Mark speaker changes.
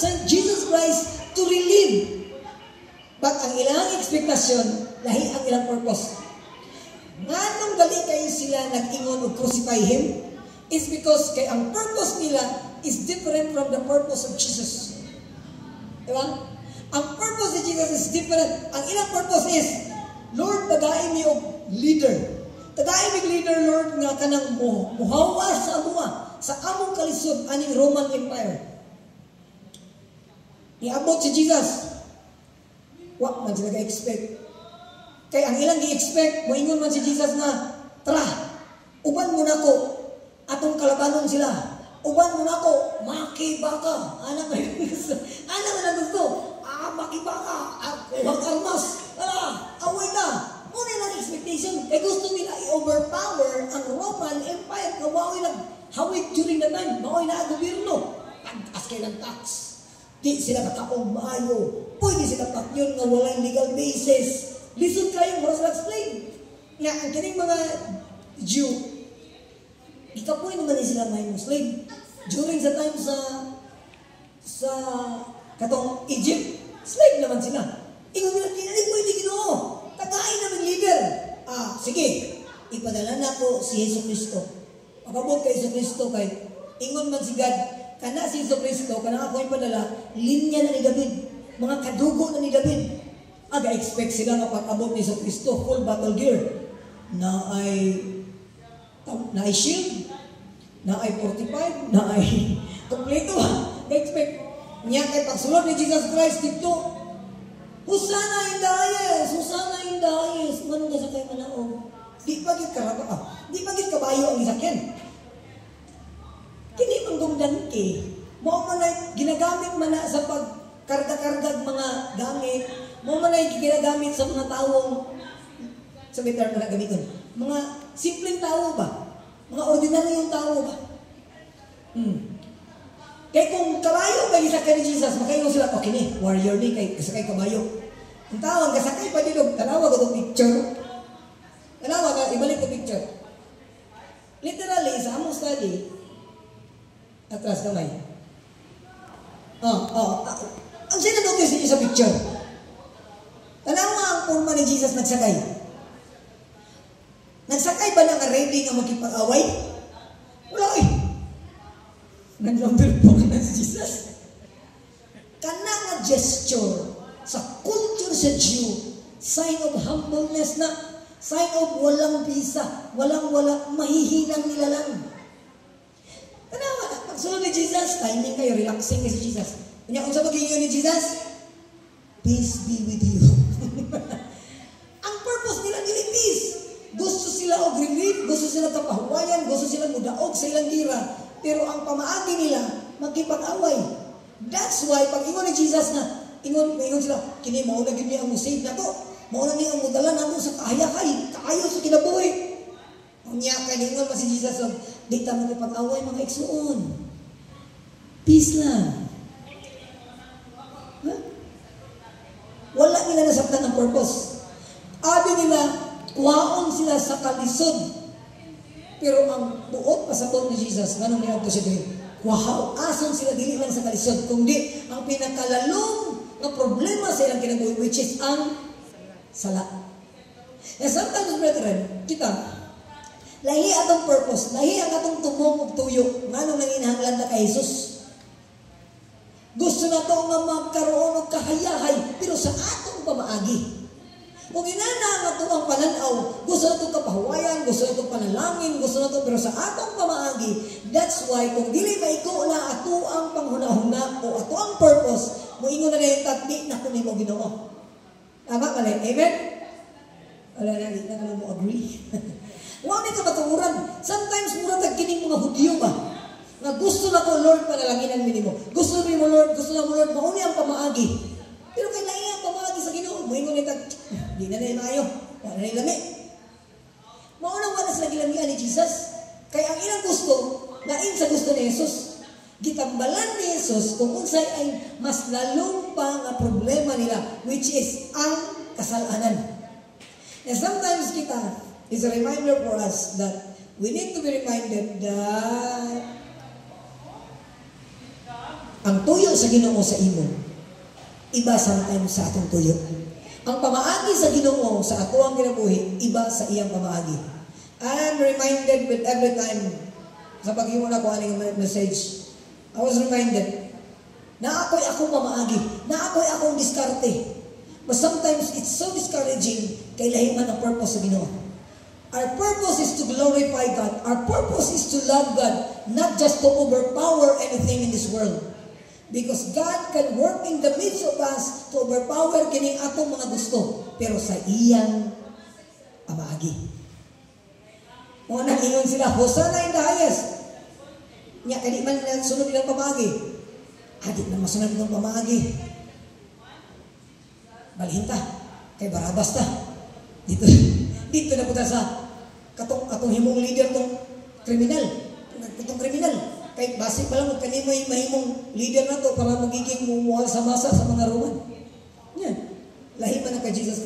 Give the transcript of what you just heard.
Speaker 1: sent Jesus Christ to relieve. But ang ilang ekspektasyon, lahi ang ilang purpose. Nganong dali kayo sila nag-ingon o crucify Him? Is because kay ang purpose nila is different from the purpose of Jesus. Diba? Ang purpose ni Jesus is different. Ang ilang purpose is, Lord, tagain niyo leader. Tagain niyo leader, Lord, nga kanang muhawa sa amuha, sa among kalisod, aning Roman Empire. Iabot si Jesus. Wa man sila ga-expect. Kaya ang ilang gi-expect, moingon man si Jesus na, tara, uban mo na ko, atong kalabanon sila. Uban mo na ko, makibaka. Ano ba yung gusto? Ano ba na gusto? Makibaka. Mag-armas. Away na. Muna lang expectation. Kaya gusto nila i-overpower ang Roman Empire. Kawawi nag-hawid during the time. Maway na ang gobyerno. Pag-as kayo ng tax. Di sila kataong maayo. Pwede sila patyon nga walang legal basis. Listen kayo, mura sila explain. Nga, ang kining mga Jew, ikapoy naman sila may Muslim. During sa time sa katong Egypt, slave naman sila. Ingon nila, kinalig mo hindi Ginoo. Tagain naman leader. Sige, ipadala na ko si Yesu Cristo. Pagabot kay Yesu Cristo kay ingon man si God, kana si Yesu Cristo, kana ako ipadala, linya na ni David. Mga kadugo na ni David. Aga-expect sila nga pag-abot ni Yesu Cristo, full battle gear. Na ay shield, na ay 45, na ay kompleto. Expect niya kay pagsulod ni Jesus Christ dito. Husana in the highest, Husana in the highest. Manong ka sa kayo manaog. Di pagit kabayo ang isakyan. Kini manggumdan ki. Mo man ay ginagamit man na sa pagkarga-kargag mga gamit. Mo man ay ginagamit sa mga tawong sa bitar na gamiton. Mga simpleng tao ba? Mga ordinaryong tao ba? Kaya kung kabayo kay isakay ni Jesus, makaingon sila, okay ni, warrior ni, kay kasakay kabayo. Ang tawag, kasakay pa dilog, tanawa ko itong picture. Tanawa ka, ibalik ko picture. Literally, sa among study, atras kamay. Ang sinanotice niyo sa picture. Tanawa ang forma ni Jesus nagsakay. Nagsakay ba na nga ready nga magkipag-away? Wala eh. Nag-number po na si Jesus. Kana nga gesture sa culture sa Jew, sign of humbleness na, sign of walang bisa, walang-wala, mahihinang nilalang. Tanawa na, pagsunod ni Jesus, timing kayo, relaxing ni si Jesus. Kanya kung sa pag-iinyo ni Jesus, peace be with you. Ang purpose nila nila peace. Gusto sila og relief, gusto sila kapahuwayan, gusto sila mudaog sa ilang gira. Pero ang pamaagi nila, magkipag-away. That's why, pag ingon ni Jesus na, ingon sila, kini mauna gid niya ang musave na to. Mauna niya ang mudala na to sa kahayakay, kaayo sa kinabuhi. Ang niya kay ingon pa si Jesus, di ta magkipag-away mga igsuon. Peace lang. Huh? Wala nila nasabtan ng purpose. Abi nila, kuhaon sila sa kalisod. Pero ang buot pasabot ni Jesus, ganun niya ito siya doon. Wow, ason sila dili lang sa kalisod, kundi ang pinakalalong na problema sa ilang kinabuhi, which is ang sala. And sometimes, brethren, kita, lahi atong purpose, lahi ang atong tumong ug tuyo, ngano nang inahanglan na kay Jesus. Gusto na to nga magkaroon og kahayahay, pero sa atong pamaagi. Kung inana nga ito ang pananaw, gusto na itong kapahawayan, gusto na itong panalangin, gusto na ito, pero sa atong pamaagi, that's why, kung dili maiko na ato ang panghuna-huna o ato ang purpose, moingon na rin tatli na kunin mo Ginoo. Tama ka rin? Amen? Wala na, hindi na mo agree. Huwag na ito matuguran. Sometimes, mura tagkining mga Hudyo ba? Nga gusto na ko, Lord, panalanginan mo. Gusto mo, Lord, mauni ang pamaagi. Pero kailangan ang pamaagi sa Ginoo. Moingon na ito, di na rin maayo. Wala na ilami. Maunang wala sila gilamian ni Jesus. Kaya ang ilang gusto, lain sa gusto ni Jesus. Gitambalan ni Jesus kung unsay ay mas lalong pa nga problema nila, which is ang kasalanan. And sometimes kita, is a reminder for us that we need to be reminded that Ang tuyo sa Ginoo sa imo, iba sometimes sa atong tuyo. Ang pamaagi sa Ginoo sa ato ang kinabuhi, iba sa iyang pamaagi. I'm reminded with every time sa paghimo na ko aning message, I was reminded na ako'y akong pamaagi, na ako'y akong diskarte. But sometimes it's so discouraging kay lahi man ang purpose sa Ginoo. Our purpose is to glorify God. Our purpose is to love God, not just to overpower anything in this world. Because God can work in the midst of us to overpower kining atong mga gusto, pero sa iyang pamaagi. Mga nag-ingon sila, Hosanna in the highest. Nya, kani man sunod ilang pamaagi. Adit na masunod ilang pamaagi. Balhin ta, kay Barabas ta. Dito na punta sa atong himong leader tong kriminal. Itong kriminal. Kay base pa lang kanimo mahimong leader na to para magiging mumuhal sa masa sa mga Roman. Yan. Lahi man ang kay Jesus